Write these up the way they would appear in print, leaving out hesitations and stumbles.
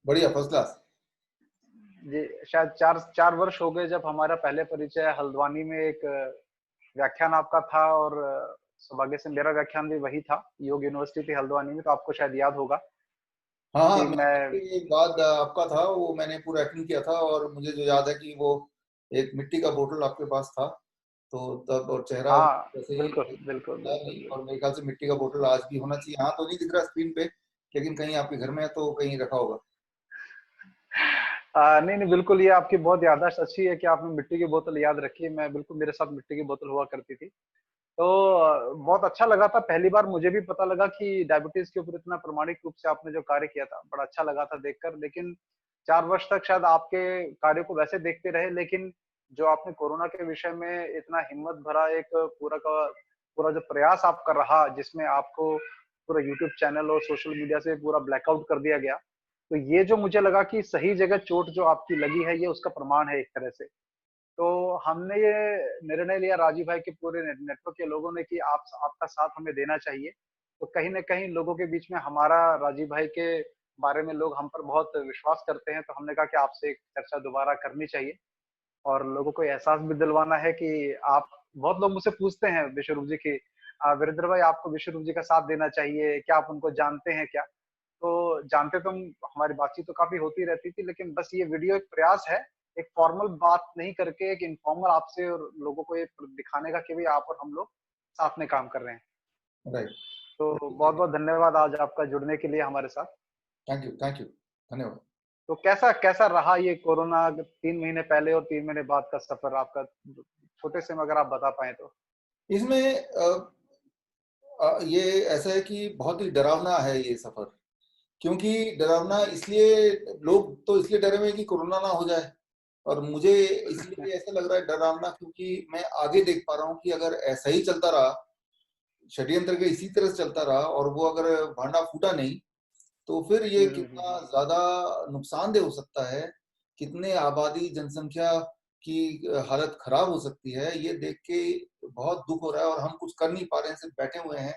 बढ़िया, first class. जी, शायद 4 वर्ष हो गए जब हमारा पहले परिचय हल्द्वानी में एक व्याख्यान आपका था, और सौभाग्य से मेरा व्याख्यान भी वही था, योग यूनिवर्सिटी थी हल्द्वानी में, तो आपको शायद याद होगा हाँ हाँ, कि मैं। एक बाद आपका था वो, मैंने पूरा अटेंड किया था, और मुझे जो याद है कि वो एक मिट्टी का बोतल आपके पास था, तो तब और चेहरा हाँ, वैसे ही बिल्कुल, बिल्कुल, था बिल्कुल, नहीं, और बिल्कुल। मेरे ख्याल से मिट्टी का बोतल आज भी होना चाहिए। हाँ, तो नहीं दिख रहा स्क्रीन पे, लेकिन कहीं आपके घर में है तो कहीं रखा होगा। नहीं, नहीं, बिल्कुल, ये आपकी बहुत याददाश्त अच्छी है कि आपने मिट्टी की बोतल याद रखी है। मैं बिल्कुल, मेरे साथ मिट्टी की बोतल हुआ करती थी। तो बहुत अच्छा लगा था, पहली बार मुझे भी पता लगा कि डायबिटीज के ऊपर इतना प्रामाणिक रूप से आपने जो कार्य किया था, बड़ा अच्छा लगा था देखकर। लेकिन 4 वर्ष तक शायद आपके कार्य को वैसे देखते रहे, लेकिन जो आपने कोरोना के विषय में इतना हिम्मत भरा एक पूरा का पूरा जो प्रयास आपका रहा, जिसमें आपको पूरा यूट्यूब चैनल और सोशल मीडिया से पूरा ब्लैकआउट कर दिया गया, तो ये जो मुझे लगा कि सही जगह चोट जो आपकी लगी है, ये उसका प्रमाण है एक तरह से। तो हमने ये निर्णय लिया राजीव भाई के पूरे नेटवर्क के लोगों ने कि आप आपका साथ हमें देना चाहिए। तो कहीं न कहीं लोगों के बीच में हमारा राजीव भाई के बारे में लोग हम पर बहुत विश्वास करते हैं, तो हमने कहा कि आपसे एक चर्चा दोबारा करनी चाहिए और लोगों को एहसास भी दिलवाना है कि आप। बहुत लोग मुझसे पूछते हैं विश्वरूप जी की, वीरेंद्र भाई आपको विश्वरूप जी का साथ देना चाहिए, क्या आप उनको जानते हैं क्या? तो जानते तो हम, हमारी बातचीत तो काफ़ी होती रहती थी, लेकिन बस ये वीडियो एक प्रयास है, एक फॉर्मल बात नहीं करके एक इन्फॉर्मल आपसे और लोगों को ये दिखाने का कि भई आप और हम लोग साथ में काम कर रहे हैं। राइट। तो बहुत-बहुत धन्यवाद आज आपका जुड़ने के लिए हमारे साथ। थैंक यू, थैंक यू, धन्यवाद। तो कैसा कैसा रहा ये कोरोना 3 महीने पहले और 3 महीने बाद का सफ़र आपका? छोटे से में अगर आप बता पाएँ तो? इसमें ये ऐसा है कि बहुत ही डरावना है ये सफर, क्योंकि डरावना इसलिए, लोग तो इसलिए डरे हुए हैं कि कोरोना ना हो जाए, और मुझे इसलिए ऐसा लग रहा है डरावना, क्योंकि मैं आगे देख पा रहा हूँ कि अगर ऐसा ही चलता रहा, षड्यंत्र के इसी तरह से चलता रहा, और वो अगर भांडा फूटा नहीं, तो फिर ये हुँ, हुँ, हुँ, कितना हुँ। ज्यादा नुकसानदेह हो सकता है, कितने आबादी जनसंख्या की हालत खराब हो सकती है, ये देख के बहुत दुख हो रहा है। और हम कुछ कर नहीं पा रहे हैं, सिर्फ बैठे हुए हैं,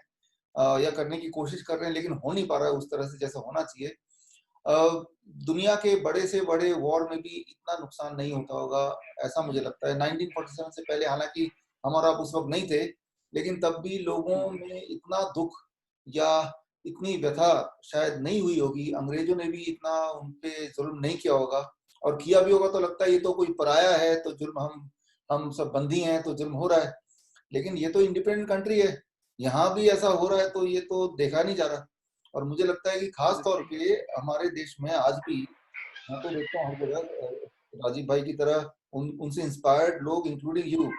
या करने की कोशिश कर रहे हैं, लेकिन हो नहीं पा रहा है उस तरह से जैसा होना चाहिए। दुनिया के बड़े से बड़े वॉर में भी इतना नुकसान नहीं होता होगा, ऐसा मुझे लगता है। 1947 से पहले हालांकि हम और आप उस वक्त नहीं थे, लेकिन तब भी लोगों हुँ, हुँ। में इतना दुख या इतनी व्यथा शायद नहीं हुई होगी। अंग्रेजों ने भी इतना उन पे जुल्म नहीं किया होगा, और किया भी होगा तो लगता है ये तो कोई पराया है, तो जुल्म हम सब बंदी हैं तो जुल्म हो रहा है। लेकिन ये तो इंडिपेंडेंट कंट्री है, यहाँ भी ऐसा हो रहा है, तो ये तो देखा नहीं जा रहा। और मुझे लगता है कि खास तौर बिल्कुल। पे हमारे देश में आज भी, मैं तो देखता हूँ हर जगह राजीव भाई की तरह उनसे इंस्पायर्ड लोग, इंक्लूडिंग यू,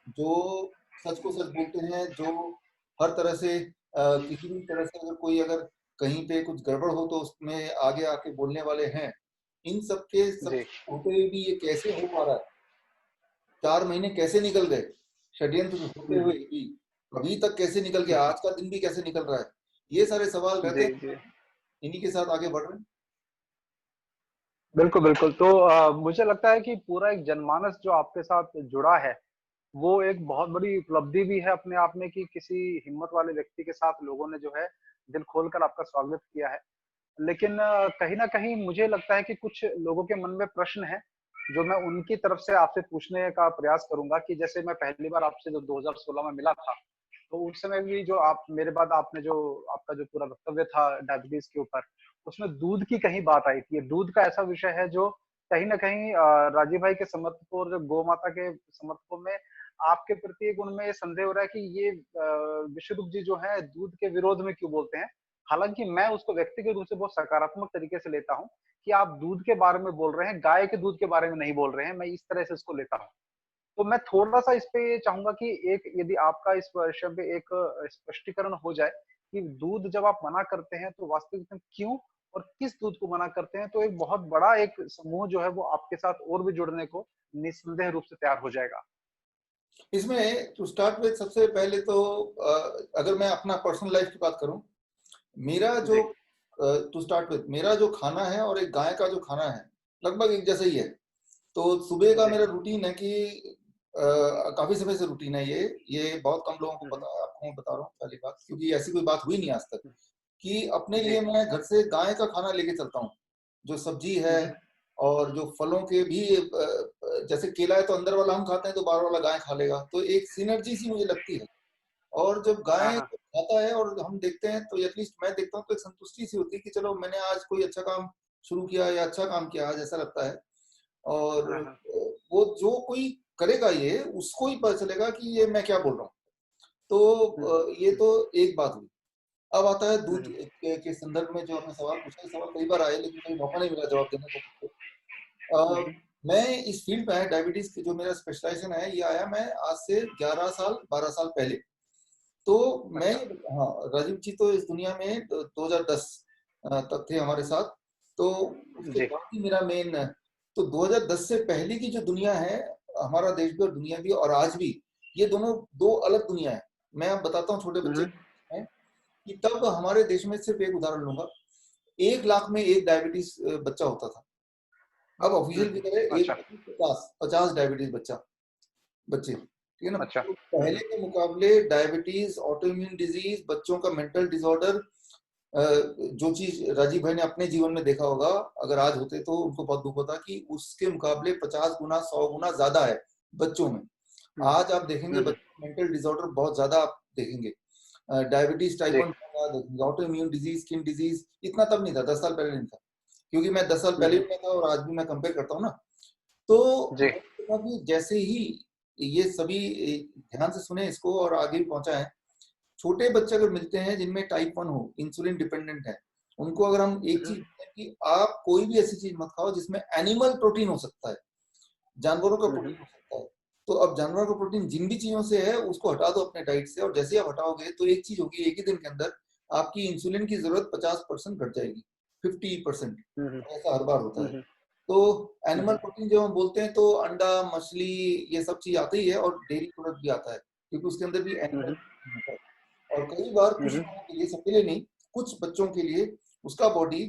जो सच को सच बोलते हैं, जो हर तरह से किसी भी तरह से अगर कोई अगर कहीं पे कुछ गड़बड़ हो तो उसमें आगे आके बोलने वाले हैं। इन सब के सब जी। होते हुए भी ये कैसे हो पा रहा है? 4 महीने कैसे निकल गए षड्यंत्र होते हुँ, हुए हुँ। भी, अभी तक कैसे निकल गया, आज का दिन भी कैसे निकल रहा है? ये सारे सवाल रहते जी, हैं, जी। इन्हीं के साथ आगे बढ़ रहे हैं। बिल्कुल, बिल्कुल। तो मुझे लगता है कि पूरा एक जनमानस जो आपके साथ जुड़ा है, वो एक बहुत बड़ी उपलब्धि भी है अपने आप में कि किसी हिम्मत वाले व्यक्ति के साथ लोगों ने जो है, दिल खोलकर आपका स्वागत किया है। लेकिन कहीं न कहीं मुझे लगता है कि कुछ लोगों के मन में प्रश्न है, जो मैं उनकी तरफ से आपसे पूछने का प्रयास करूँगा कि जैसे मैं पहली बार आपसे जो 2016 में मिला था, तो उस समय भी जो आप मेरे बाद आपने जो आपका जो पूरा वक्तव्य था डायबिटीज़ के ऊपर, उसमें दूध की कहीं बात आई थी। ये दूध का ऐसा विषय है जो कहीं न कहीं राजीव भाई के समर्थकों और जो गौ माता के समर्थकों में आपके प्रति एक उनमें ये संदेह हो रहा है कि ये विश्वरूप जी जो हैं दूध के विरोध में क्यों बोलते हैं? हालाँकि मैं उसको व्यक्तिगत रूप से बहुत सकारात्मक तरीके से लेता हूँ कि आप दूध के बारे में बोल रहे हैं, गाय के दूध के बारे में नहीं बोल रहे हैं, मैं इस तरह से इसको लेता हूँ। तो मैं थोड़ा-सा इस पे चाहूँगा कि एक यदि आपका इस विषय पे एक स्पष्टीकरण हो जाए कि दूध जब आप मना करते हैं तो वास्तविक में क्यों और किस दूध को मना करते हैं? तो एक बहुत बड़ा एक समूह जो है वो आपके साथ और भी जुड़ने को निस्संदेह रूप से तैयार हो जाएगा। इसमें टू स्टार्ट विद, सबसे पहले तो अगर मैं अपना पर्सनल लाइफ की बात करूं, मेरा जो जी। टू स्टार्ट विद मेरा जो खाना है और एक गाय का जो खाना है, लगभग एक जैसा ही है। तो सुबह का जी। मेरा रूटीन है कि काफी समय से रूटीन है ये बहुत कम लोगों को हुँ, हुँ। पता है, आपको मैं बता रहा हूँ पहली बात, क्योंकि ऐसी कोई बात हुई नहीं आज तक हुँ। कि अपने जी। लिए मैं घर से गाय का खाना लेके चलता हूँ। जो सब्जी है और जो फलों के भी, जैसे केला है तो अंदर वाला हम खाते हैं तो बाहर वाला गाय खा लेगा, तो एक सिनर्जी सी मुझे लगती है। और जब हाँ गाय हाँ खाता है और हम देखते हैं तो एटलीस्ट मैं देखता हूँ तो एक संतुष्टि सी होती है कि चलो मैंने आज कोई अच्छा काम शुरू किया या अच्छा काम किया आज, ऐसा लगता है। और हाँ हाँ। वो जो कोई करेगा ये उसको ही पता चलेगा कि ये मैं क्या बोल रहा हूँ। तो ये तो एक बात हुई। अब आता है दूध के संदर्भ में जो आपने सवाल पूछा, सवाल कई बार आए लेकिन कभी मौका नहीं मिला जवाब देने का। मैं इस फील्ड में, डायबिटीज की जो मेरा स्पेशलाइजेशन है, ये आया मैं आज से 11 साल 12 साल पहले। तो मैं, अच्छा। हाँ, राजीव जी तो इस दुनिया में 2010 तक थे हमारे साथ। तो उसके जी। बाद ही मेरा मेन, तो 2010 से पहले की जो दुनिया है, हमारा देश भी और दुनिया भी और आज भी, ये दोनों दो अलग दुनिया है। मैं अब बताता हूँ छोटे बच्चे हैं कि तब हमारे देश में, सिर्फ एक उदाहरण लूंगा, 1 लाख में एक डायबिटीज बच्चा होता था। अब ऑफिशियल फिगर है एक अच्छा। 50 डायबिटीज बच्चे, ठीक है ना। अच्छा। तो पहले के मुकाबले डायबिटीज, ऑटो इम्यून डिजीज, बच्चों का मेंटल डिसऑर्डर, जो चीज राजीव भाई ने अपने जीवन में देखा होगा, अगर आज होते तो उनको बहुत दुख होता कि उसके मुकाबले 50 गुना 100 गुना ज्यादा है बच्चों में। आज आप देखेंगे बच्चों में मेंटल डिसऑर्डर बहुत ज्यादा आप देखेंगे। डायबिटीज टाइप जी। 1 देखेंगे, auto immune disease, skin disease, इतना तब नहीं था, 10 साल पहले नहीं था। क्योंकि मैं 10 साल पहले भी मैं था और आज भी मैं कंपेयर करता हूँ ना। तो जी। मैंने देखा कि जैसे ही ये सभी, ध्यान से सुने इसको और आगे भी पहुंचा है, छोटे बच्चे अगर मिलते हैं जिनमें टाइप 1 हो, इंसुलिन डिपेंडेंट है, उनको अगर हम एक चीज बोलते हैं कि आप कोई भी ऐसी चीज मत खाओ जिसमें एनिमल प्रोटीन हो सकता है, जानवरों का प्रोटीन हो सकता है। तो अब जानवर का प्रोटीन जिन भी चीजों से है उसको हटा दो अपने डाइट से, और जैसे ही आप हटाओगे तो एक चीज होगी, एक ही दिन के अंदर आपकी इंसुलिन की जरूरत 50% घट जाएगी, 50%। ऐसा हर बार होता है। तो एनिमल प्रोटीन जब हम बोलते हैं तो अंडा, मछली, ये सब चीज आती ही है, और डेयरी प्रोडक्ट भी आता है क्योंकि उसके अंदर भी एनिमल होता है। और कई बार कुछ लोगों के लिए, सबके लिए नहीं, कुछ बच्चों के लिए उसका बॉडी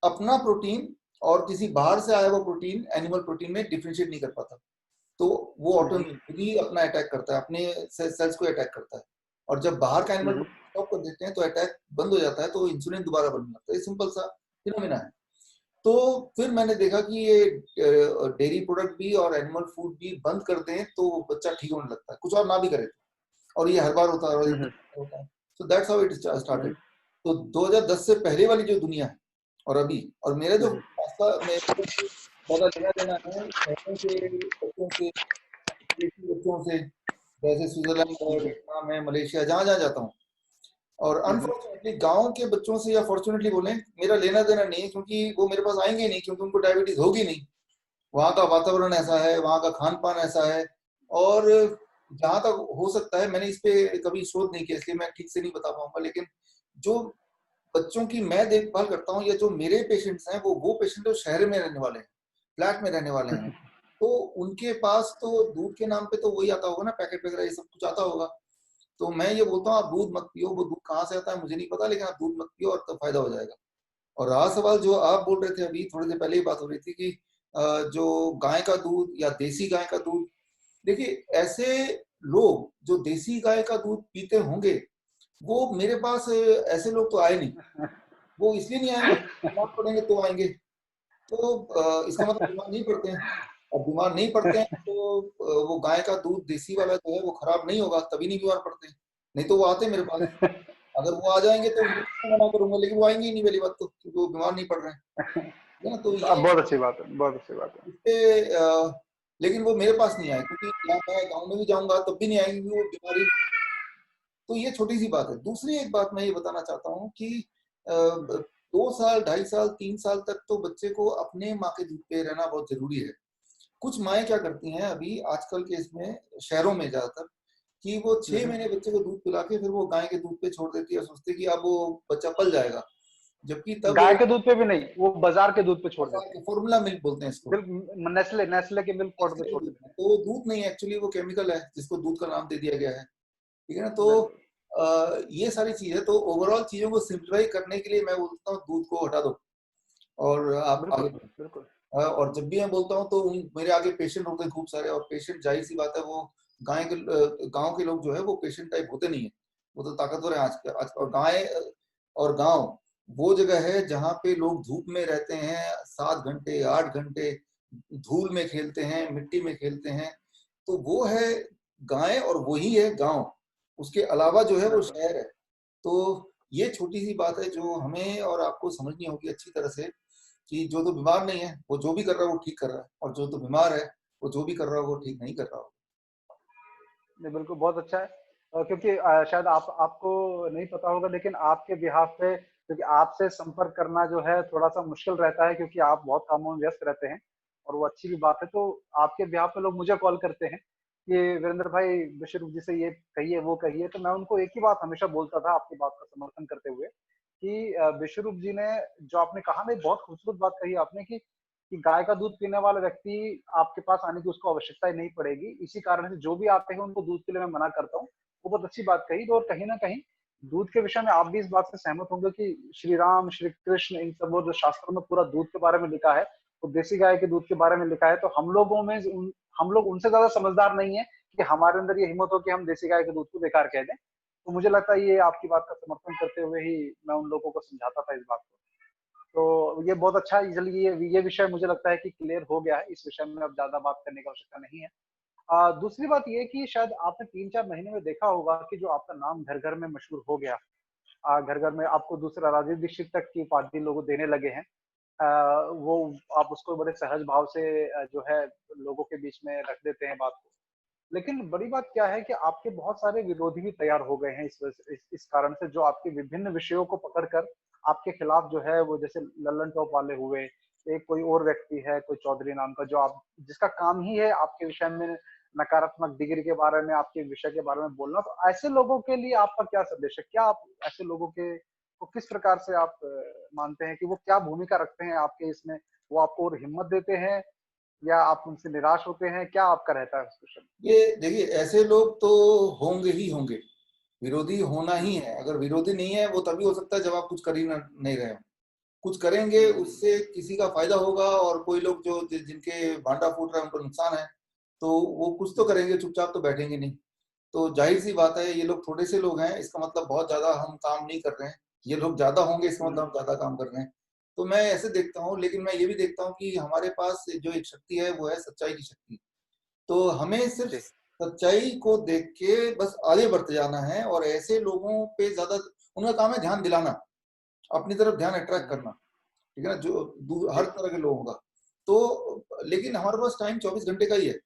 अपना प्रोटीन और किसी बाहर से आया हुआ प्रोटीन, एनिमल प्रोटीन में डिफरेंशिएट नहीं कर पाता। तो वो ऑटोइम्यून खुद ही अपना अटैक करता है, अपने सेल्स को अटैक करता है। और जब बाहर का एनिमल प्रोटीन स्टॉप कर देते हैं तो अटैक बंद हो जाता है, तो इंसुलिन दोबारा बनने लगता है। ये सिंपल सा फिनोमिना है। तो फिर मैंने देखा कि ये डेयरी प्रोडक्ट भी और एनिमल फूड भी बंद कर दें तो बच्चा ठीक होने लगता है, कुछ और ना भी करे। और ये हर बार होता है और होता है। So that's how it started. तो 2010 से पहले वाली जो दुनिया है और अभी, और मेरा जो फैसला, मेरे को ज्यादा लेना देना है शहरों के बच्चों से, विदेशी बच्चों से, जैसे स्विट्जरलैंड है, वियतनाम है, मलेशिया, जहां जहां जाता हूँ। और अनफॉर्चुनेटली गांव के बच्चों से, या फॉर्चुनेटली बोले, मेरा लेना देना नहीं है, क्योंकि वो मेरे पास आएंगे नहीं, क्योंकि उनको डायबिटीज होगी नहीं। वहाँ का वातावरण ऐसा है, वहाँ का खान पान ऐसा है। और जहां तक हो सकता है, मैंने इस पे कभी शोध नहीं किया इसलिए मैं ठीक से नहीं बता पाऊंगा, लेकिन जो बच्चों की मैं देखभाल करता हूँ या जो मेरे पेशेंट्स हैं, वो पेशेंट जो शहर में रहने वाले हैं, फ्लैट में रहने वाले हैं, तो उनके पास तो दूध के नाम पे तो वही आता होगा ना, पैकेट वगैरह ये सब कुछ आता होगा। तो मैं ये बोलता हूँ आप दूध मत पियो, वो दूध कहाँ से आता है मुझे नहीं पता, लेकिन आप दूध मत पियो और तो फायदा हो जाएगा। और रहा सवाल जो आप बोल रहे थे, अभी थोड़ी देर पहले ही बात हो रही थी कि जो गाय का दूध या देसी गाय का दूध, देखिए ऐसे लोग जो देसी गाय का दूध पीते होंगे, वो मेरे पास ऐसे लोग तो आए नहीं। वो इसलिए नहीं आएंगे, बीमार पड़ेंगे तो आएंगे। तो इसका मतलब बीमार नहीं पड़ते हैं। अब बीमार नहीं पड़ते हैं तो वो गाय का दूध देसी वाला जो है वो खराब नहीं होगा, तभी नहीं बीमार पड़ते हैं। नहीं तो वो आते मेरे पास। अगर वो आ जाएंगे तो उनको मना करूंगा, लेकिन वो आएंगे ही नहीं पहली बात तो, क्योंकि वो बीमार नहीं पड़ रहे हैं, है ना। तो ये बहुत अच्छी बात है, बहुत अच्छी बात है। इससे लेकिन वो मेरे पास नहीं आए, क्योंकि यहाँ मैं गाँव में भी जाऊंगा तब भी नहीं आएंगे, क्योंकि वो बीमारी। तो ये छोटी सी बात है। दूसरी एक बात मैं ये बताना चाहता हूँ कि 2 साल, 2.5 साल, 3 साल तक तो बच्चे को अपने माँ के दूध पे रहना बहुत जरूरी है। कुछ माएँ क्या करती हैं अभी आजकल के इसमें, शहरों में ज्यादातर, कि वो 6 महीने बच्चे को दूध पिला के फिर वो गाय के दूध पे छोड़ देती है, सोचती है कि अब वो बच्चा पल जाएगा, जबकि तब गाय के दूध पे भी नहीं, वो बाजार के दूध पे छोड़ देते हैं। फॉर्मूला मिल्क बोलते हैं इसको। मिल्क, नेस्ले नेस्ले के मिल्क पाउडर पे छोड़ देते हैं। तो वो दूध नहीं है एक्चुअली, वो केमिकल है जिसको दूध का नाम दे दिया गया है, ठीक है ना। तो बिल्कुल ये सारी चीजें, तो ओवरऑल चीजों को सिंप्लीफाई करने के लिए मैं बोलता हूँ दूध को हटा दो और आप आगे बिल्कुल बढ़ो। बिल्कुल। और जब भी मैं बोलता हूँ तो मेरे आगे पेशेंट होते हैं खूब सारे, और पेशेंट जाहिर सी बात है वो गांव के लोग जो है वो पेशेंट टाइप होते नहीं है, वो तो ताकतवर है आज और गाय और गांव वो जगह है जहाँ पे लोग धूप में रहते हैं 7 घंटे 8 घंटे, धूल में खेलते हैं, मिट्टी में खेलते हैं। तो वो है गाय और वही है गांव। उसके अलावा जो है वो बिल्कुल। शहर है। तो ये छोटी सी बात है जो हमें और आपको समझनी होगी अच्छी तरह से, कि जो तो बीमार नहीं है वो जो भी कर रहा है वो ठीक कर रहा है, और जो तो बीमार है वो जो भी कर रहा है वो ठीक नहीं कर रहा हो। नहीं, बिल्कुल बहुत अच्छा है। क्योंकि शायद आपको नहीं पता होगा, लेकिन आपके बिहाफ पे, क्योंकि आपसे संपर्क करना जो है थोड़ा-सा मुश्किल रहता है, क्योंकि आप बहुत कामों में व्यस्त रहते हैं, और वो अच्छी भी बात है। तो आपके बिहाफ पे लोग मुझे कॉल करते हैं कि वीरेंद्र भाई विश्वरूप जी से ये कहिए, वो कहिए। तो मैं उनको एक ही बात हमेशा बोलता था आपकी बात का समर्थन करते हुए, कि विश्वरूप जी ने जो आपने कहा ना, एक बहुत खूबसूरत बात कही आपने, कि गाय का दूध पीने वाला व्यक्ति आपके पास आने की उसको आवश्यकता ही नहीं पड़ेगी। इसी कारण से जो भी आते हैं उनको दूध के लिए मैं मना करता हूँ। वो बहुत अच्छी बात कही। तो और कहीं न कहीं दूध के विषय में आप भी इस बात से सहमत होंगे कि श्री राम, श्री कृष्ण, इन सब वो जो शास्त्रों में पूरा दूध के बारे में लिखा है, तो देसी गाय के दूध के बारे में लिखा है। तो हम लोग उनसे ज़्यादा समझदार नहीं है कि हमारे अंदर ये हिम्मत हो कि हम देसी गाय के दूध को बेकार कह दें। तो मुझे लगता है ये आपकी बात का समर्थन करते हुए ही मैं उन लोगों को समझाता था इस बात को। तो ये बहुत अच्छा है। चलिए ये विषय मुझे लगता है कि क्लियर हो गया है। इस विषय में अब ज़्यादा बात करने की आवश्यकता नहीं है। दूसरी बात ये कि शायद आपने 3-4 महीने में देखा होगा कि जो आपका नाम घर-घर में मशहूर हो गया। घर-घर में आपको दूसरा राजीव दीक्षित तक की उपाधि लोग देने लगे हैं। वो आप उसको बड़े सहज भाव से जो है लोगों के बीच में रख देते हैं बात को। लेकिन बड़ी बात क्या है कि आपके बहुत सारे विरोधी भी तैयार हो गए हैं इस वजह से, इस कारण से, जो आपके विभिन्न विषयों को पकड़कर आपके खिलाफ जो है वो, जैसे लल्लन टॉप वाले हुए, एक कोई और व्यक्ति है, कोई चौधरी नाम का, जो आप जिसका काम ही है आपके विषय में नकारात्मक डिग्री के बारे में, आपके विषय के बारे में बोलना। तो ऐसे लोगों के लिए आपका क्या संदेश है? क्या आप ऐसे लोगों के को किस प्रकार से आप मानते हैं कि वो क्या भूमिका रखते हैं आपके इसमें? वो आपको और हिम्मत देते हैं या आप उनसे निराश होते हैं? क्या आपका रहता है उस विषय में? ये देखिए, ऐसे लोग तो होंगे ही होंगे, विरोधी होना ही हुँ, है। अगर विरोधी नहीं है वो तभी हो सकता है जब आप कुछ कर ही नहीं रहे हो। कुछ करेंगे हुँ, हुँ। उससे किसी का फायदा होगा, और कोई लोग जो जिनके भांडा फूट रहा है उनको नुकसान है, तो वो कुछ तो हुँ, करेंगे, चुपचाप तो बैठेंगे नहीं। तो जाहिर सी बात है, ये लोग थोड़े से लोग हैं, इसका मतलब बहुत ज्यादा हम काम नहीं कर रहे हैं। ये लोग ज्यादा होंगे इसका मतलब हुँ, हम ज्यादा काम कर रहे हैं। तो मैं ऐसे देखता हूँ, लेकिन मैं ये भी देखता हूँ कि हमारे पास जो एक शक्ति है वो है सच्चाई की शक्ति। तो हमें सिर्फ जी, सच्चाई को देख के बस आगे बढ़ते जाना है, और ऐसे लोगों पे ज्यादा उनका काम है ध्यान दिलाना, अपनी तरफ ध्यान हुँ, अट्रैक्ट हुँ, करना। ठीक है ना, जो हर जी, तरह के लोगों का। तो लेकिन हमारे पास टाइम 24 घंटे का ही है।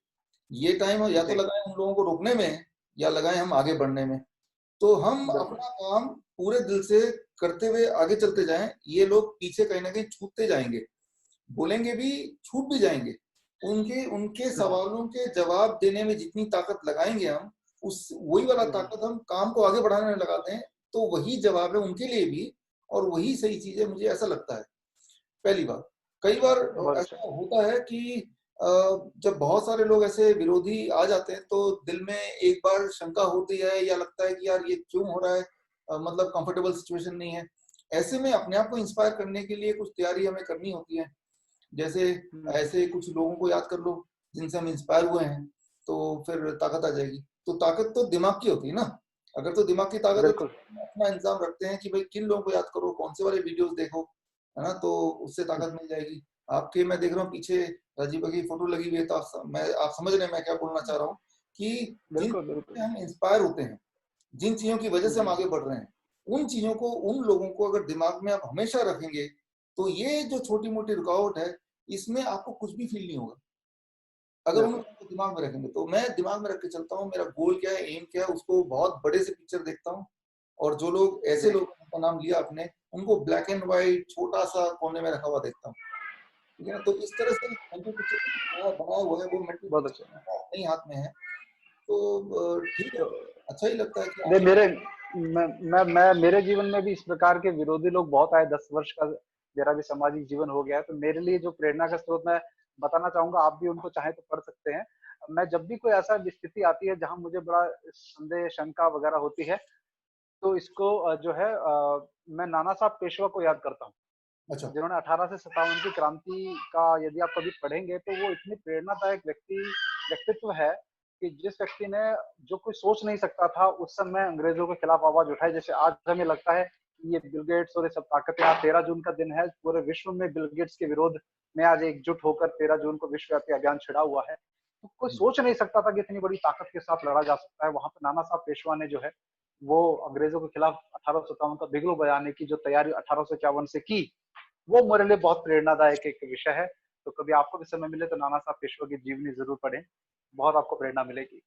ये टाइम या तो जी, लगाएं उन लोगों को रोकने में, या लगाएं हम आगे बढ़ने में। तो हम बिल्कुल। अपना काम पूरे दिल से करते हुए आगे चलते जाएं। ये लोग पीछे कहीं ना कहीं छूटते जाएंगे, बोलेंगे भी, छूट भी जाएंगे। उनके उनके हुँ, हुँ, सवालों के जवाब देने में जितनी ताकत लगाएंगे हम, उस वही वाला हुँ, हुँ, ताकत हम काम को आगे बढ़ाने में लगाते हैं। तो वही जवाब है उनके लिए भी, और वही सही चीज है, मुझे ऐसा लगता है। पहली बार, कई बार बहुत अच्छा। ऐसा होता है कि अ, जब बहुत सारे लोग ऐसे विरोधी आ जाते हैं तो दिल में एक बार शंका होती है, या लगता है कि यार ये क्यों हो रहा है, मतलब कंफर्टेबल सिचुएशन नहीं है। ऐसे में अपने आप को इंस्पायर करने के लिए कुछ तैयारी हमें करनी होती है। जैसे हुँ, हुँ, ऐसे कुछ लोगों को याद कर लो जिनसे हम इंस्पायर हुए हैं, तो फिर ताकत आ जाएगी। तो ताकत तो दिमाग की होती है ना। अगर तो दिमाग की ताकत होती बिल्कुल। है, तो हम अपना इंतजाम रखते हैं कि भाई किन लोगों को याद करो, कौन से वाले वीडियोस देखो, है ना, तो उससे हुँ, ताकत मिल जाएगी। आपके मैं देख रहा हूँ पीछे राजीव भाई की फोटो लगी हुई है, तो आप समझ रहे हैं मैं क्या बोलना चाह रहा हूँ, कि जिन बिल्कुल, चीजों बिल्कुल। से हम इंस्पायर होते हैं, जिन चीजों की वजह हुँ, से हम हुँ, आगे बढ़ रहे हैं, उन चीजों को, उन लोगों को अगर दिमाग में आप हमेशा रखेंगे, तो ये जो छोटी मोटी रुकावट है, इसमें आपको कुछ भी फील नहीं होगा। अगर उन बिल्कुल। लोगों को दिमाग में रखेंगे, तो मैं दिमाग में रख के चलता हूँ, मेरा गोल क्या है, एम क्या है, उसको बहुत बड़े से पिक्चर देखता हूँ। और जो लोग ऐसे जी, लोग जिनका नाम लिया आपने, उनको ब्लैक एंड व्हाइट छोटा सा कोने में रखा हुआ देखता हूँ। ठीक है ना, तो इस तरह से मेंटल पिक्चर बनाया हुआ है, वो मेंटल बहुत पिक्चर अच्छा। अपने ही हाथ में है। तो ठीक है, तो अच्छा ही लगता है कि नहीं, आगे मेरे मैं मेरे जीवन में भी इस प्रकार के विरोधी लोग बहुत आए। 10 वर्ष का मेरा भी सामाजिक जीवन हो गया है, तो मेरे लिए जो प्रेरणा का स्रोत मैं बताना चाहूँगा, आप भी उनको चाहें तो पढ़ सकते हैं। मैं जब भी कोई ऐसा स्थिति आती है जहाँ मुझे बड़ा संदेह, शंका वगैरह होती है, तो इसको जो है मैं नाना साहब पेशवा को याद करता हूँ, अच्छा। जिन्होंने 18 से 57 की क्रांति का, यदि आप कभी पढ़ेंगे तो वो इतनी प्रेरणादायक व्यक्तित्व है कि जिस व्यक्ति ने, जो कोई सोच नहीं सकता था उस समय अंग्रेजों के खिलाफ आवाज उठाई। जैसे आज हमें लगता है कि ये बिल गेट्स और ये सब ताकतें, आज 13 जून का दिन है, पूरे विश्व में बिल गेट्स के विरोध में आज एकजुट होकर 13 जून को विश्वव्यापी अभियान छिड़ा हुआ है। तो कोई सोच नहीं सकता था कि इतनी बड़ी ताकत के साथ लड़ा जा सकता है। वहां पर नाना साहब पेशवा ने जो है वो अंग्रेजों के खिलाफ 1857 का बिगलो बजाने की जो तैयारी 1851 से की, वो मेरे लिए बहुत प्रेरणादायक एक विषय है। तो कभी आपको भी समय मिले तो नाना साहब पेशवा की जीवनी जरूर पढ़ें, बहुत आपको प्रेरणा मिलेगी।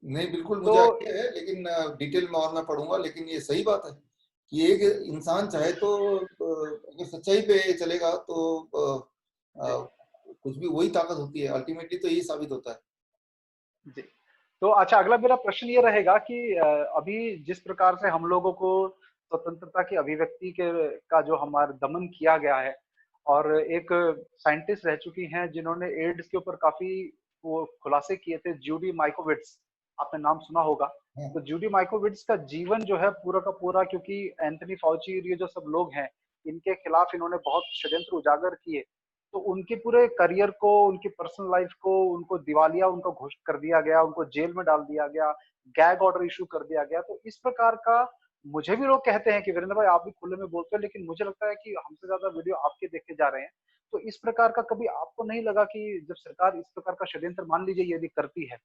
नहीं, बिल्कुल तो मुझे आइडिया है, लेकिन डिटेल में और मैं पढ़ूंगा। लेकिन ये सही बात है कि एक इंसान चाहे तो अगर सच्चाई पे चलेगा तो कुछ भी वही ताकत होती है, अल्टीमेटली तो यही साबित होता है। जी। तो अच्छा, अगला मेरा प्रश्न ये रहेगा कि अभी जिस प्रकार से हम लोगों को स्वतंत्रता की अभिव्यक्ति के का जो हमारा दमन किया गया है, और एक साइंटिस्ट रह चुकी हैं जिन्होंने एड्स के ऊपर काफी वो खुलासे किए थे, जूडी माइकोविट्स, आपने नाम सुना होगा। हाँ, तो जूडी माइकोविट्स का जीवन जो है पूरा का पूरा, क्योंकि एंथनी फाउची और ये जो सब लोग हैं, इनके खिलाफ इन्होंने बहुत षड्यंत्र उजागर किए, तो उनके पूरे करियर को, उनकी पर्सनल लाइफ को, उनको दिवालिया उनको घोषित कर दिया गया, उनको जेल में डाल दिया गया, गैग ऑर्डर इशू कर दिया गया। तो इस प्रकार का, मुझे भी लोग कहते हैं कि वीरेंद्र भाई आप भी खुले में बोलते हैं, लेकिन मुझे लगता है कि हमसे ज्यादा वीडियो आपके देखे जा रहे हैं। तो इस प्रकार का कभी आपको नहीं लगा कि जब सरकार इस प्रकार का षड्यंत्र, मान लीजिए यदि करती है,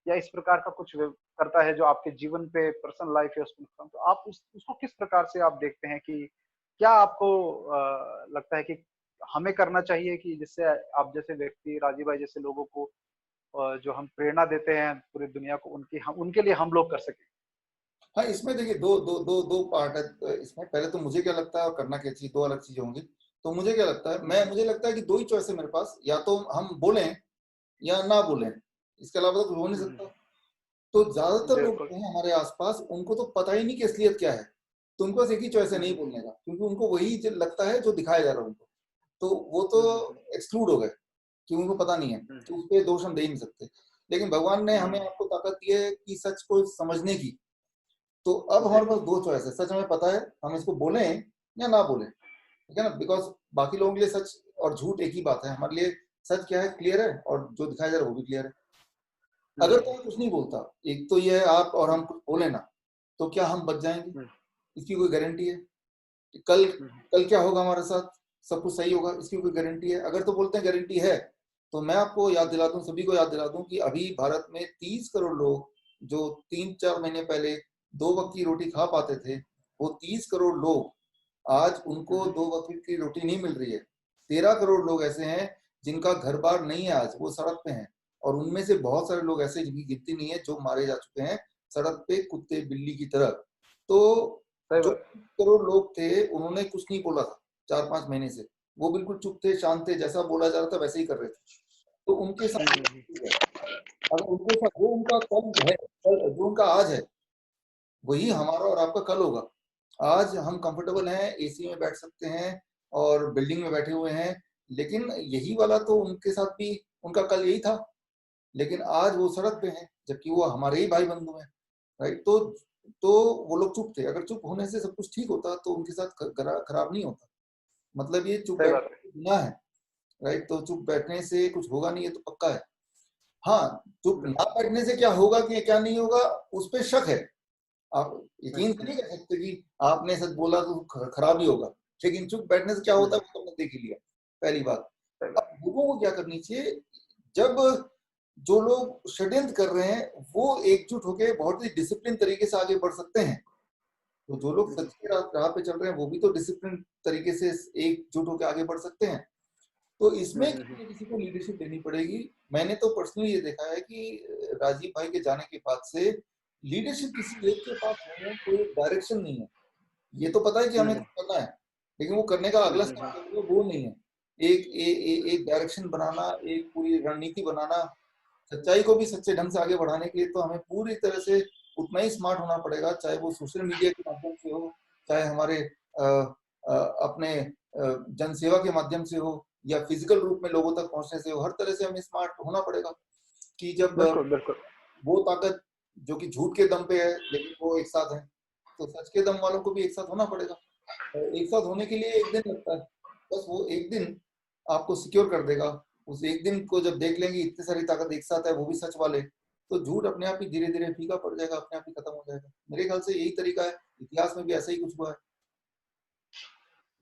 या इस प्रकार का कुछ करता है जो आपके जीवन पे, पर्सनल लाइफ है उसमें नुकसान, तो आप उसको किस प्रकार से आप देखते हैं कि क्या आपको लगता है कि हमें करना चाहिए कि जिससे आप जैसे व्यक्ति, राजीव भाई जैसे लोगों को जो हम प्रेरणा देते हैं पूरी दुनिया को, उनकी हम उनके लिए हम लोग कर सकें? हाँ, इसमें देखिए दो दो दो दो पार्ट है इसमें। पहले तो मुझे क्या लगता है और करना क्या चाहिए, दो अलग चीजें होंगी। तो मुझे क्या लगता है, मुझे लगता है कि दो ही चॉइस है मेरे पास, या तो हम बोलें या ना बोलें, इसके अलावा तो कुछ हो नहीं सकता। तो ज्यादातर लोग बिल्कुल। जो हैं हमारे आसपास, उनको तो पता ही नहीं कि असलियत क्या है। तो उनके पास एक ही चॉइस है, नहीं बोलने का, क्योंकि उनको वही जो लगता है जो दिखाया जा रहा है उनको। तो वो तो एक्सक्लूड हो गए कि उनको पता नहीं है, तो उस पर दोष हम दे ही नहीं सकते। लेकिन भगवान ने हमें आपको ताकत दी है कि सच को समझने की। तो अब जी। हमारे पास दो चॉइस है, सच हमें पता है, हम इसको बोलें या ना बोलें, ठीक है ना। बिकॉज बाकी लोगों के लिए सच और झूठ एक ही बात है, हमारे लिए सच क्या है क्लियर है, और जो दिखाया जा रहा है वो भी क्लियर है। अगर कोई कुछ नहीं बोलता, एक तो ये है आप और हम कुछ बोले ना, तो क्या हम बच जाएंगे? इसकी कोई गारंटी है? कल कल क्या होगा हमारे साथ? सब कुछ सही होगा, इसकी कोई गारंटी है? अगर तो बोलते हैं गारंटी है, तो मैं आपको याद दिला दूं, सभी को याद दिला दूं कि अभी भारत में 30 करोड़ लोग, जो 3-4 महीने पहले 2 वक्त की रोटी खा पाते थे, वो 30 करोड़ लोग आज उनको 2 वक्त की रोटी नहीं मिल रही है। 13 करोड़ लोग ऐसे हैं जिनका घर बार नहीं है, आज वो सड़क पे हैं। और उनमें से बहुत सारे लोग ऐसे, जिनकी गिनती नहीं है, जो मारे जा चुके हैं सड़क पे कुत्ते बिल्ली की तरह। तो सही जो बात। 30 करोड़ लोग थे, उन्होंने कुछ नहीं बोला था 4-5 महीने से। वो बिल्कुल चुप थे, शांत थे, जैसा बोला जा रहा था वैसे ही कर रहे थे। तो उनके साथ अगर उनके साथ जो उनका कल है, जो उनका आज है, वही हमारा और आपका कल होगा। आज हम कंफर्टेबल हैं, एसी में बैठ सकते हैं और बिल्डिंग में बैठे हुए हैं, लेकिन यही वाला तो उनके साथ भी उनका कल यही था। लेकिन आज वो सड़क पे हैं, जबकि वो हमारे ही भाई बंधु हैं, राइट। तो वो लोग चुप थे। अगर चुप होने से सब कुछ ठीक होता तो उनके साथ खराब नहीं होता। मतलब ये चुप सही बात है। बैठने गुनाह है, राइट। तो चुप बैठने से कुछ होगा नहीं, ये तो पक्का है। हाँ, चुप ना बैठने से क्या होगा कि क्या नहीं होगा, उस पर शक है। आप यकीन तो नहीं कर सकते कि आपने सच बोला तो खराब ही होगा। लेकिन चुप बैठने से क्या होता है वो तो हमने देख ही लिया, पहली बात। सही बात। अब लोगों को क्या करनी चाहिए, जब जो लोग षड्यंत्र कर रहे हैं वो एकजुट होकर बहुत ही डिसिप्लिन तरीके से आगे बढ़ सकते हैं, तो जो लोग सच के राह पे चल रहे हैं वो भी तो डिसिप्लिन तरीके से एकजुट होकर आगे बढ़ सकते हैं। तो इसमें किसी न किसी को लीडरशिप देनी पड़ेगी। मैंने तो पर्सनली ये देखा है कि राजीव भाई के जाने के बाद से लीडरशिप किसी एक के पास नहीं है, कोई डायरेक्शन नहीं है। ये तो पता है कि हमें कुछ करना है, लेकिन वो करने का अगला स्टेप वो नहीं है। एक डायरेक्शन बनाना, एक पूरी रणनीति बनाना। सच्चाई को भी सच्चे ढंग से आगे बढ़ाने के लिए तो हमें पूरी तरह से उतना ही स्मार्ट होना पड़ेगा, चाहे वो सोशल मीडिया के माध्यम से हो, चाहे हमारे अपने जनसेवा के माध्यम से हो, या फिजिकल रूप में लोगों तक पहुंचने से हो। हर तरह से हमें स्मार्ट होना पड़ेगा कि जब बिल्कुल बिल्कुल। वो ताकत जो कि झूठ के दम पे है लेकिन वो एक साथ है, तो सच के दम वालों को भी एक साथ होना पड़ेगा। और एक साथ होने के लिए एक दिन लगता है, बस वो एक दिन आपको सिक्योर कर देगा। उस एक दिन को जब देख लेंगे इतनी सारी ताकत एक साथ है, वो भी सच वाले, तो झूठ अपने आप ही धीरे धीरे फीका पड़ जाएगा, अपने आप ही खत्म हो जाएगा। मेरे ख्याल से यही तरीका है, इतिहास में भी ऐसा ही कुछ हुआ है।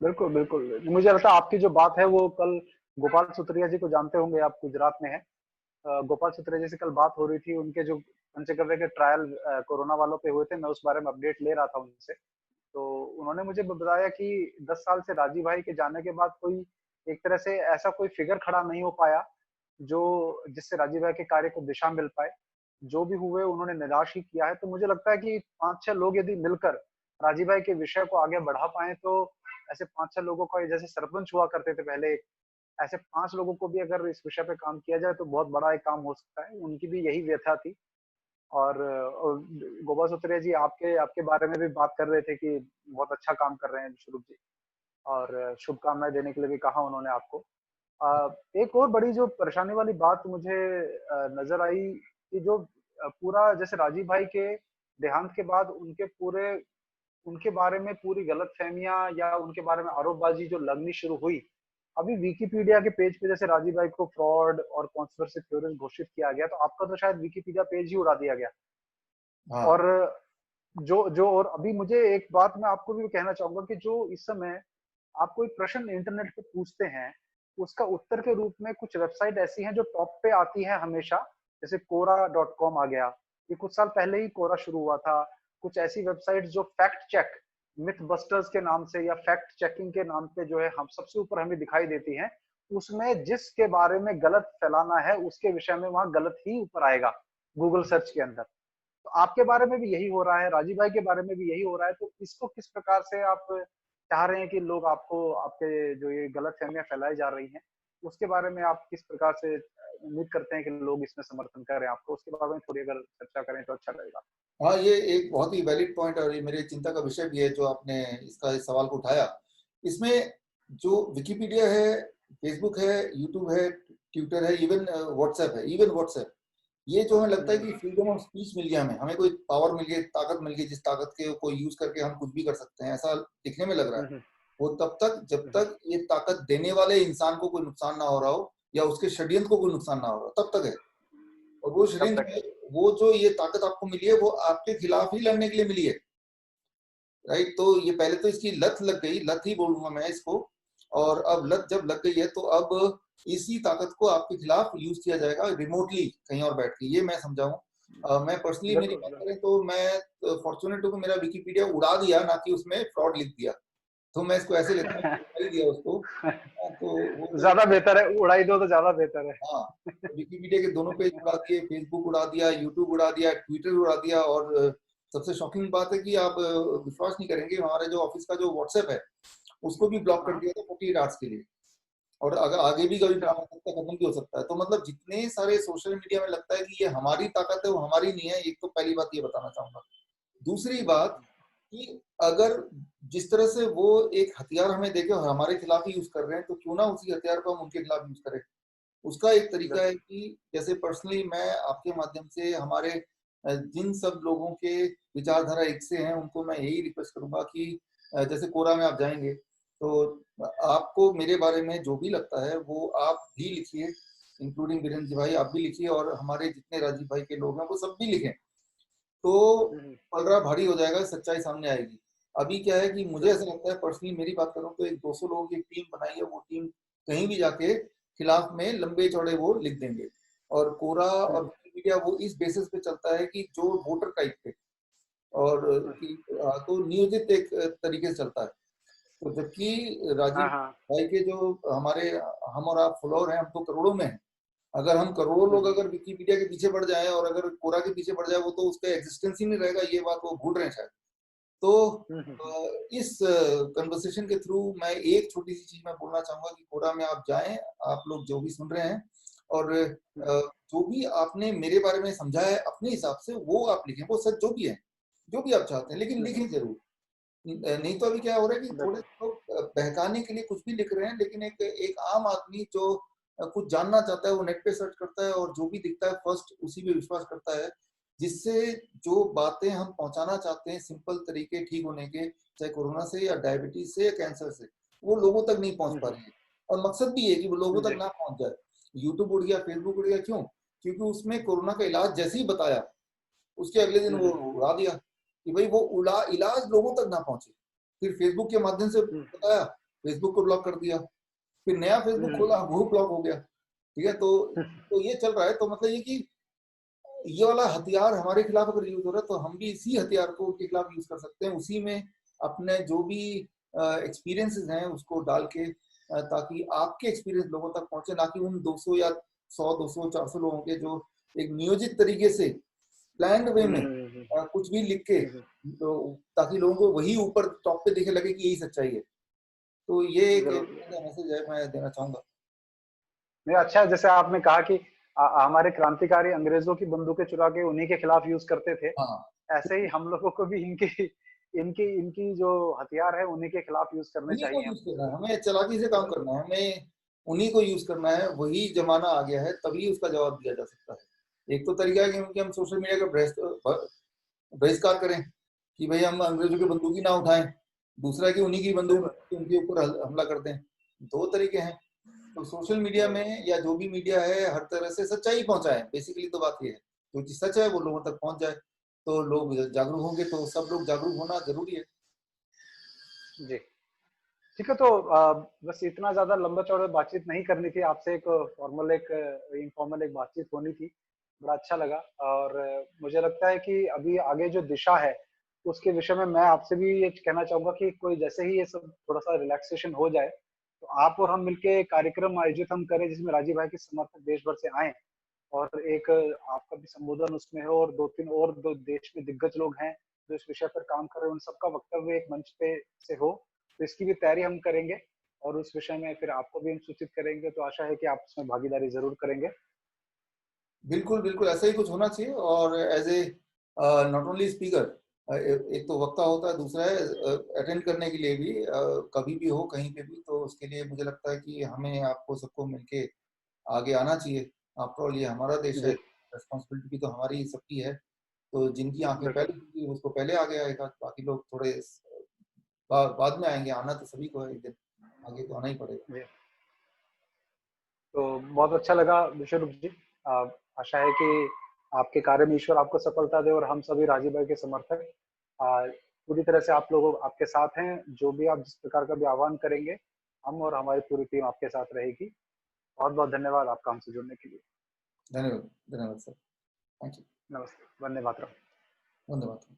बिल्कुल, बिल्कुल। मुझे लगता है आपकी जो बात है वो कल गोपाल सुत्रिया जी को जानते होंगे आप, गुजरात में हैं। गोपाल सुत्रिया जी से कल बात हो रही थी, उनके जो पंचगव्य के ट्रायल कोरोना वालों पे हुए थे, मैं उस बारे में अपडेट ले रहा था उनसे। तो उन्होंने मुझे बताया कि 10 साल से राजीव भाई के जाने के बाद कोई एक तरह से ऐसा कोई फिगर खड़ा नहीं हो पाया, जो जिससे राजीव भाई के कार्य को दिशा मिल पाए। जो भी हुए उन्होंने निराश ही किया है। तो मुझे लगता है कि 5-6 लोग यदि मिलकर राजीव भाई के विषय को आगे बढ़ा पाएँ, तो ऐसे 5-6 लोगों का जैसे सरपंच हुआ करते थे पहले, ऐसे 5 लोगों को भी अगर इस विषय पे काम किया जाए तो बहुत बड़ा एक काम हो सकता है। उनकी भी यही व्यथा थी। और गोपाल सुत्रिया जी आपके आपके बारे में भी बात कर रहे थे कि बहुत अच्छा काम कर रहे हैं स्वरूप जी, और शुभकामनाएँ देने के लिए भी कहा उन्होंने आपको। एक और बड़ी जो परेशानी वाली बात मुझे नज़र आई कि जो पूरा जैसे राजीव भाई के देहांत के बाद उनके बारे में पूरी गलतफ़हमियाँ या उनके बारे में आरोपबाज़ी जो लगनी शुरू हुई, अभी विकिपीडिया के पेज पे जैसे राजीव भाई को फ्रॉड और कॉन्स्पिरेसी थ्योरिस्ट घोषित किया गया, तो आपका तो शायद विकिपीडिया पेज ही उड़ा दिया गया। हाँ। और जो जो और अभी मुझे एक बात मैं आपको भी कहना चाहूँगा कि जो इस समय आप कोई प्रश्न इंटरनेट पे पूछते हैं, उसका उत्तर के रूप में कुछ वेबसाइट ऐसी हैं जो टॉप पे आती हैं हमेशा, जैसे quora.com आ गया। ये कुछ साल पहले ही कोरा शुरू हुआ था। कुछ ऐसी वेबसाइट जो फैक्ट चेक, मिथ बस्टर्स के नाम से या फैक्ट चेकिंग के नाम पे जो है हम सबसे ऊपर हमें दिखाई देती हैं, उसमें जिसके बारे में गलत फैलाना है, उसके विषय में वहाँ गलत ही ऊपर आएगा, गूगल सर्च के अंदर। तो आपके बारे में भी यही हो रहा है, राजीव भाई के बारे में भी यही हो रहा है, तो इसको किस प्रकार से आप चाह रहे हैं कि लोग आपको आपके जो ये गलतफ़हमियाँ फैलाई जा रही हैं, उसके बारे में आप किस प्रकार से उम्मीद करते हैं कि लोग इसमें समर्थन करें आपको? उसके बारे में थोड़ी अगर चर्चा करें तो अच्छा रहेगा। हाँ, ये एक बहुत ही वैलिड पॉइंट और ये मेरे चिंता का विषय भी है जो आपने इस सवाल को उठाया। इसमें जो विकिपीडिया है, फेसबुक है, यूट्यूब है, ट्विटर है, इवन व्हाट्सएप है, इवन व्हाट्सएप, ये जो हमें लगता है कि फ्रीडम ऑफ स्पीच मिल गया हमें कोई पावर मिल गई, ताकत मिल गई, जिस ताकत के को यूज करके हम कुछ भी कर सकते हैं, ऐसा दिखने में लग रहा है। हुँ, हुँ। वो तब तक जब हुँ, हुँ। तक ये ताकत देने वाले इंसान को कोई नुकसान ना हो रहा हो या उसके षड्यंत्र को कोई नुकसान ना हो रहा हो, तब तक है। और वो तब षड्यंत्र तक है। में वो जो ये ताकत आपको मिली है वो आपके खिलाफ ही लड़ने के लिए मिली है, राइट? तो ये पहले तो इसकी लत लग गई, लत ही बोलूंगा मैं इसको। और अब लत जब लग गई है तो अब इसी ताकत को आपके खिलाफ यूज किया जाएगा रिमोटली कहीं और बैठ के, ये मैं समझाऊं। मैं पर्सनली मेरी बिल्कुल, बात बिल्कुल। करें तो मैं फॉर्चुनेट हूँ कि मेरा विकिपीडिया उड़ा दिया, ना कि उसमें फ्रॉड लिख दिया। तो मैं इसको ऐसे लेता हूँ कि उड़ा ही दिया उसको। तो वो तो ज़्यादा बेहतर है, उड़ाई दो तो ज़्यादा बेहतर है। हाँ, विकिपीडिया के दोनों पेज उड़ा दिए, फेसबुक उड़ा दिया, यूट्यूब उड़ा दिया, ट्विटर उड़ा दिया। और सबसे शॉकिंग बात है कि आप विश्वास नहीं करेंगे, हमारे जो ऑफिस का जो व्हाट्सएप है उसको भी ब्लॉक कर हाँ, दिया था 48 आवर्स के लिए। और अगर आगे भी कभी अच्छा। ब्लॉक हो सकता है, खत्म भी हो सकता है। तो मतलब जितने सारे सोशल मीडिया में लगता है कि ये हमारी ताकत है, वो हमारी नहीं है। एक तो पहली बात ये बताना चाहूंगा। दूसरी बात कि अगर जिस तरह से वो एक हथियार हमें देके और हमारे खिलाफ ही यूज कर रहे हैं, तो क्यों ना उसी हथियार को हम उनके खिलाफ यूज करें। उसका एक तरीका है बिल्कुल। कि जैसे पर्सनली मैं आपके माध्यम से हमारे जिन सब लोगों के विचारधारा एक से हैं, उनको मैं यही रिक्वेस्ट करूंगा कि जैसे कोरा में आप जाएंगे तो आपको मेरे बारे में जो भी लगता है वो आप भी लिखिए, इंक्लूडिंग वीरेंद्र जी भाई, आप भी लिखिए और हमारे जितने राजीव भाई के लोग हैं वो सब भी लिखें। तो हुँ, हुँ। पलड़ा भारी हो जाएगा, सच्चाई सामने आएगी। अभी क्या है कि मुझे ऐसा बिल्कुल। लगता है, पर्सनली मेरी बात करूं तो एक 200 लोगों की एक टीम बनाई है, वो टीम कहीं भी जाके खिलाफ में लंबे चौड़े वो लिख देंगे। और कोरा हुँ, और मीडिया वो इस बेसिस पे चलता है कि जो वोटर टाइप पे और हुँ। कि तो नियोजित एक तरीके से चलता है। तो जबकि राजीव हाँ, हाँ। भाई के जो हमारे हम और आप फॉलोअर हैं, हम तो करोड़ों में हैं। अगर हम करोड़ों हुँ, लोग हुँ। अगर विकिपीडिया के पीछे पड़ जाएं और अगर कोरा के पीछे पड़ जाए, वो तो उसका एग्जिस्टेंस ही नहीं रहेगा। ये बात वो भूल रहे हैं शायद। तो हुँ, हुँ, हुँ। इस कन्वर्सेशन के थ्रू मैं एक छोटी सी चीज मैं बोलना चाहूंगा कि कोरा में आप जाएं, आप लोग जो भी सुन रहे हैं, और हुँ, हुँ। जो भी आपने मेरे बारे में समझा है अपने हिसाब से वो आप लिखें, वो सच जो भी है, जो भी आप चाहते हैं, लेकिन हुँ, हुँ। लिखें जरूर। नहीं तो अभी क्या हो रहा है कि थोड़े बिल्कुल। लोग बहकाने के लिए कुछ भी लिख रहे हैं, लेकिन एक एक आम आदमी जो कुछ जानना चाहता है वो नेट पे सर्च करता है और जो भी दिखता है फर्स्ट उसी पे विश्वास करता है, जिससे जो बातें हम पहुंचाना चाहते हैं सिंपल तरीके ठीक होने के, चाहे कोरोना से या डायबिटीज से या कैंसर से, वो लोगों तक नहीं पहुंच हुँ, पा हुँ। रही है। और मकसद भी है कि वो लोगों जी। तक ना पहुंच जाए। यूट्यूब उड़ गया, फेसबुक उड़ गया, क्यों? क्योंकि उसमें कोरोना का इलाज जैसे ही बताया, उसके अगले दिन हुँ, वो हुँ। उड़ा दिया कि भाई वो उड़ा इलाज लोगों तक ना पहुंचे। फिर फेसबुक के माध्यम से हुँ। बताया, फेसबुक को ब्लॉक कर दिया, फिर नया फेसबुक खोला, वो ब्लॉक हो गया। ठीक है, तो ये चल रहा है। तो मतलब ये कि ये वाला हथियार हमारे खिलाफ अगर यूज हो रहा है तो हम भी इसी हथियार को उनके खिलाफ यूज कर सकते हैं, उसी में अपने जो भी एक्सपीरियंसेस हैं उसको डाल के, ताकि आपके एक्सपीरियंस लोगों तक पहुंचे, ना कि उन 200 या 100 200 400 लोगों के जो एक नियोजित तरीके से प्लान्ड वे में कुछ भी लिख के, तो ताकि लोगों को वही ऊपर टॉप पे दिखे लगे कि यही सच्चाई है। तो ये एक मैसेज है मैं देना चाहूंगा। नहीं, अच्छा है जैसे आपने कहा कि हमारे क्रांतिकारी अंग्रेजों की बंदूकें चुरा के उन्हीं के खिलाफ यूज करते थे, हाँ, ऐसे ही हम लोगों को भी इनकी इनकी इनकी जो हथियार है उन्हीं के खिलाफ यूज करने उन्हीं को चाहिए यूज हमको। करना है, हमें चालाकी से काम करना है, हमें उन्हीं को यूज करना है। वही जमाना आ गया है, तभी उसका जवाब दिया जा सकता है। एक तो तरीका है कि हम सोशल मीडिया का बहिष्कार करें कि भाई हम अंग्रेजों की बंदूक ही ना उठाएं। दूसरा है कि उन्हीं की सही बंदूक बात। उनके ऊपर हमला कर दें। दो तरीके हैं। तो सोशल मीडिया बिल्कुल। में या जो भी मीडिया है हर तरह से सच्चाई पहुंचाए, बेसिकली तो बात ये है। जो चीज सच है वो लोगों तक पहुंच जाए, तो लोग जागरूक होंगे, तो सब लोग जागरूक होना जरूरी है। जी। ठीक है, तो बस इतना ज्यादा लंबा चौड़ा बातचीत नहीं करनी थी आपसे, एक फॉर्मल एक इनफॉर्मल एक बातचीत होनी थी। बड़ा अच्छा लगा। और मुझे लगता है कि अभी आगे जो दिशा है उसके विषय में मैं आपसे भी ये कहना चाहूंगा कि कोई जैसे ही ये सब थोड़ा सा रिलैक्सेशन हो जाए तो आप और हम मिलके कार्यक्रम आयोजित हम करें जिसमें राजीव भाई के समर्थक देश भर से आए, और एक आपका भी संबोधन उसमें हो, और दो तीन और दो देश में दिग्गज लोग हैं जो इस विषय पर काम कर रहे हैं, उन सबका वक्तव्य एक मंच पे से हो। तो इसकी भी तैयारी हम करेंगे और उस विषय में फिर आपको भी हम सूचित करेंगे। तो आशा है कि आप उसमें भागीदारी जरूर करेंगे। बिल्कुल बिल्कुल ऐसा ही कुछ होना चाहिए। और as a not only speaker, एक तो वक्ता होता है, दूसरा है अटेंड करने के लिए भी, कभी भी हो कहीं पे भी, तो उसके लिए मुझे लगता है कि हमें आपको सबको मिलके आगे आना चाहिए। आफ्टर ऑल ये हमारा देश है, जी। रिस्पॉन्सिबिलिटी भी तो हमारी ही सबकी है। तो जिनकी आंखें बिल्कुल। पहले खुली उसको पहले आगे आएगा, बाकी लोग थोड़े बाद में आएंगे। आना तो सभी को है, एक दिन आगे तो आना ही पड़ेगा। जी। तो बहुत अच्छा लगा विश्वरूप जी। आशा है कि आपके कार्य में ईश्वर आपको सफलता दे, और हम सभी राजीव भाई के समर्थक पूरी तरह से आप लोगों आपके साथ हैं। जो भी आप जिस प्रकार का भी आह्वान करेंगे, हम और हमारी पूरी टीम आपके साथ रहेगी। बहुत बहुत धन्यवाद आपका हमसे जुड़ने के लिए। धन्यवाद, धन्यवाद सर। Thank you. नमस्ते, वंदे मातरम। धन्यवाद।